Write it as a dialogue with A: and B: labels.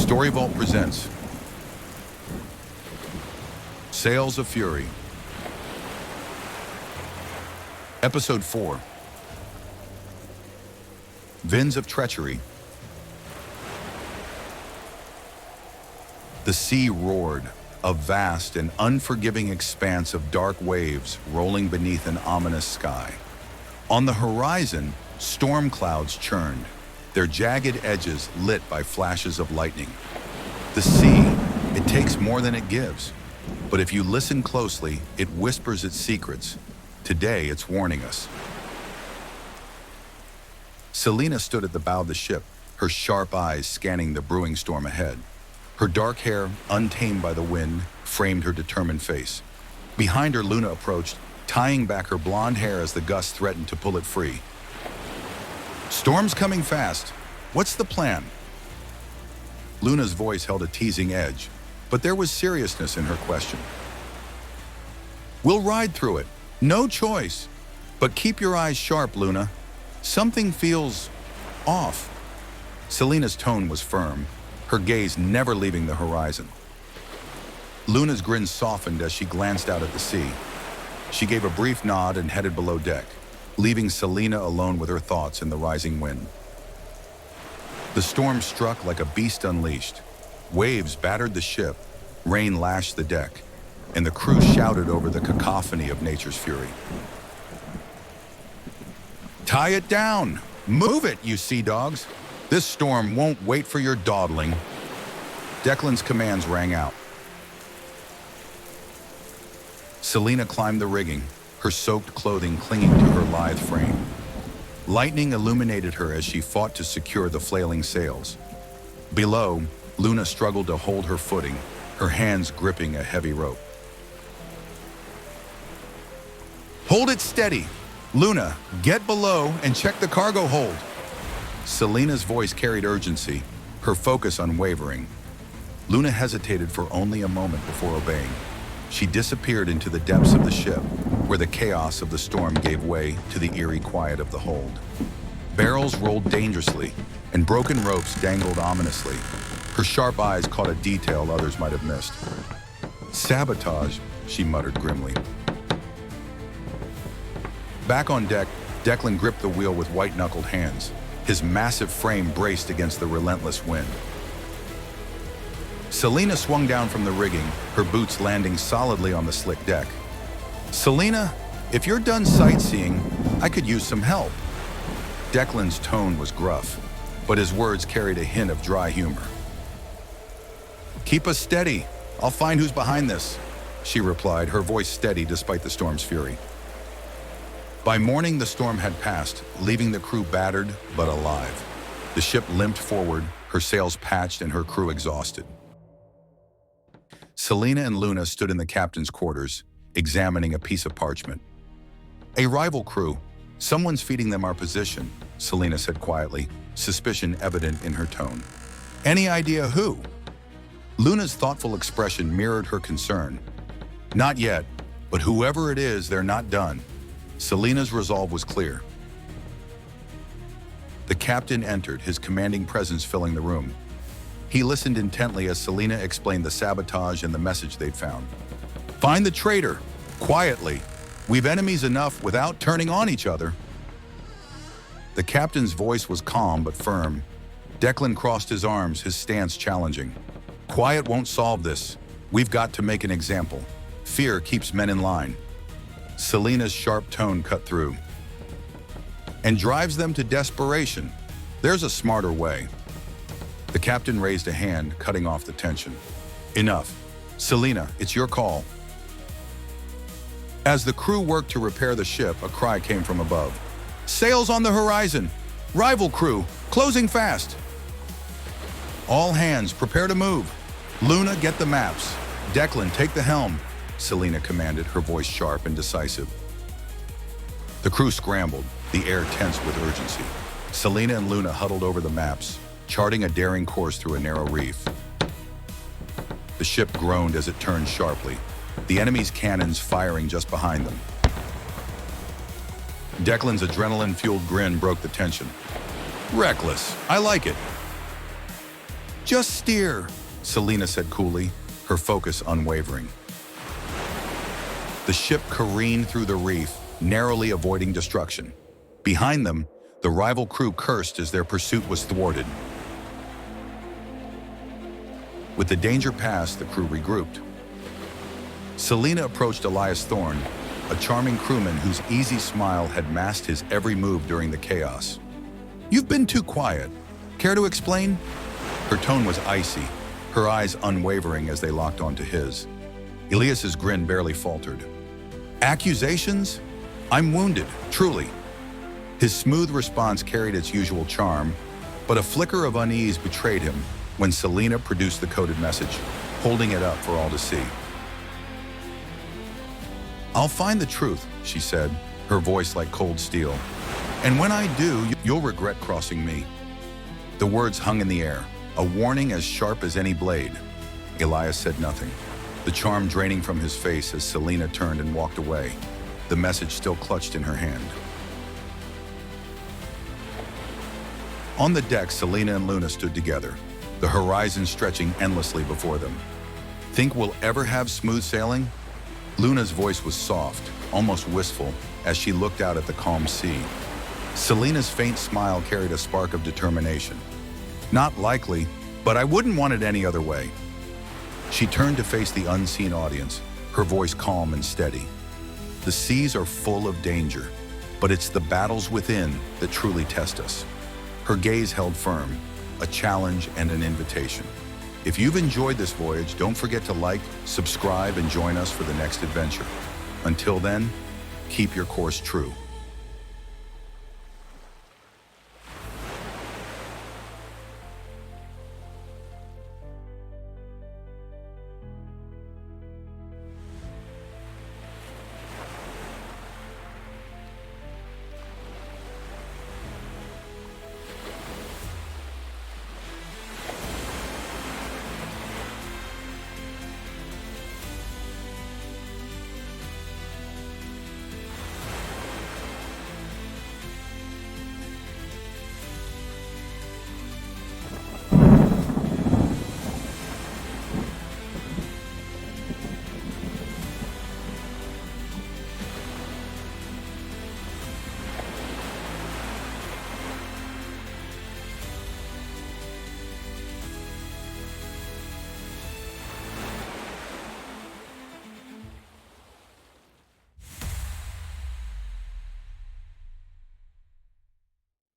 A: Story Vault presents Sails of Fury, Episode 4, Unveils of Treachery. The sea roared, a vast and unforgiving expanse of dark waves rolling beneath an ominous sky. On the horizon, storm clouds churned, their jagged edges lit by flashes of lightning. The sea, it takes more than it gives, but if you listen closely, it whispers its secrets. Today, it's warning us. Selena stood at the bow of the ship, her sharp eyes scanning the brewing storm ahead. Her dark hair, untamed by the wind, framed her determined face. Behind her, Luna approached, tying back her blonde hair as the gust threatened to pull it free. "Storm's coming fast. What's the plan?" Luna's voice held a teasing edge, but there was seriousness in her question. "We'll ride through it. No choice. But keep your eyes sharp, Luna. Something feels off." Selena's tone was firm, her gaze never leaving the horizon. Luna's grin softened as she glanced out at the sea. She gave a brief nod and headed below deck, leaving Selena alone with her thoughts in the rising wind. The storm struck like a beast unleashed. Waves battered the ship, rain lashed the deck, and the crew shouted over the cacophony of nature's fury. "Tie it down! Move it, you sea dogs! This storm won't wait for your dawdling." Declan's commands rang out. Selena climbed the rigging, her soaked clothing clinging to her lithe frame. Lightning illuminated her as she fought to secure the flailing sails. Below, Luna struggled to hold her footing, her hands gripping a heavy rope. "Hold it steady! Luna, get below and check the cargo hold!" Selena's voice carried urgency, her focus unwavering. Luna hesitated for only a moment before obeying. She disappeared into the depths of the ship, where the chaos of the storm gave way to the eerie quiet of the hold. Barrels rolled dangerously, and broken ropes dangled ominously. Her sharp eyes caught a detail others might have missed. "Sabotage," she muttered grimly. Back on deck, Declan gripped the wheel with white-knuckled hands, his massive frame braced against the relentless wind. Selena swung down from the rigging, her boots landing solidly on the slick deck. "Selena, if you're done sightseeing, I could use some help." Declan's tone was gruff, but his words carried a hint of dry humor. "Keep us steady. I'll find who's behind this," she replied, her voice steady despite the storm's fury. By morning, the storm had passed, leaving the crew battered but alive. The ship limped forward, her sails patched and her crew exhausted. Selena and Luna stood in the captain's quarters, examining a piece of parchment. "A rival crew. Someone's feeding them our position," Selena said quietly, suspicion evident in her tone. "Any idea who?" Luna's thoughtful expression mirrored her concern. "Not yet, but whoever it is, they're not done." Selena's resolve was clear. The captain entered, his commanding presence filling the room. He listened intently as Selena explained the sabotage and the message they'd found. "Find the traitor, quietly. We've enemies enough without turning on each other." The captain's voice was calm but firm. Declan crossed his arms, his stance challenging. "Quiet won't solve this. We've got to make an example. Fear keeps men in line." Selena's sharp tone cut through. "And drives them to desperation. There's a smarter way." The captain raised a hand, cutting off the tension. "Enough. Selena, it's your call." As the crew worked to repair the ship, a cry came from above. "Sails on the horizon! Rival crew, closing fast!" "All hands, prepare to move. Luna, get the maps. Declan, take the helm," Selena commanded, her voice sharp and decisive. The crew scrambled, the air tense with urgency. Selena and Luna huddled over the maps, charting a daring course through a narrow reef. The ship groaned as it turned sharply, the enemy's cannons firing just behind them. Declan's adrenaline-fueled grin broke the tension. "Reckless. I like it." Just steer, Selena said coolly, her focus unwavering. The ship careened through the reef, narrowly avoiding destruction. Behind them, the rival crew cursed as their pursuit was thwarted. With the danger past, the crew regrouped. Selena approached Elias Thorn, a charming crewman whose easy smile had masked his every move during the chaos. You've been too quiet. Care to explain? Her tone was icy, her eyes unwavering as they locked onto his. Elias's grin barely faltered. Accusations? I'm wounded, truly. His smooth response carried its usual charm, but a flicker of unease betrayed him when Selena produced the coded message, holding it up for all to see. I'll find the truth, she said, her voice like cold steel. And when I do, you'll regret crossing me. The words hung in the air, a warning as sharp as any blade. Elias said nothing, the charm draining from his face as Selena turned and walked away, the message still clutched in her hand. On the deck, Selena and Luna stood together, the horizon stretching endlessly before them. Think we'll ever have smooth sailing? Luna's voice was soft, almost wistful, as she looked out at the calm sea. Selena's faint smile carried a spark of determination. Not likely, but I wouldn't want it any other way. She turned to face the unseen audience, her voice calm and steady. The seas are full of danger, but it's the battles within that truly test us. Her gaze held firm, a challenge and an invitation. If you've enjoyed this voyage, don't forget to like, subscribe, and join us for the next adventure. Until then, keep your course true.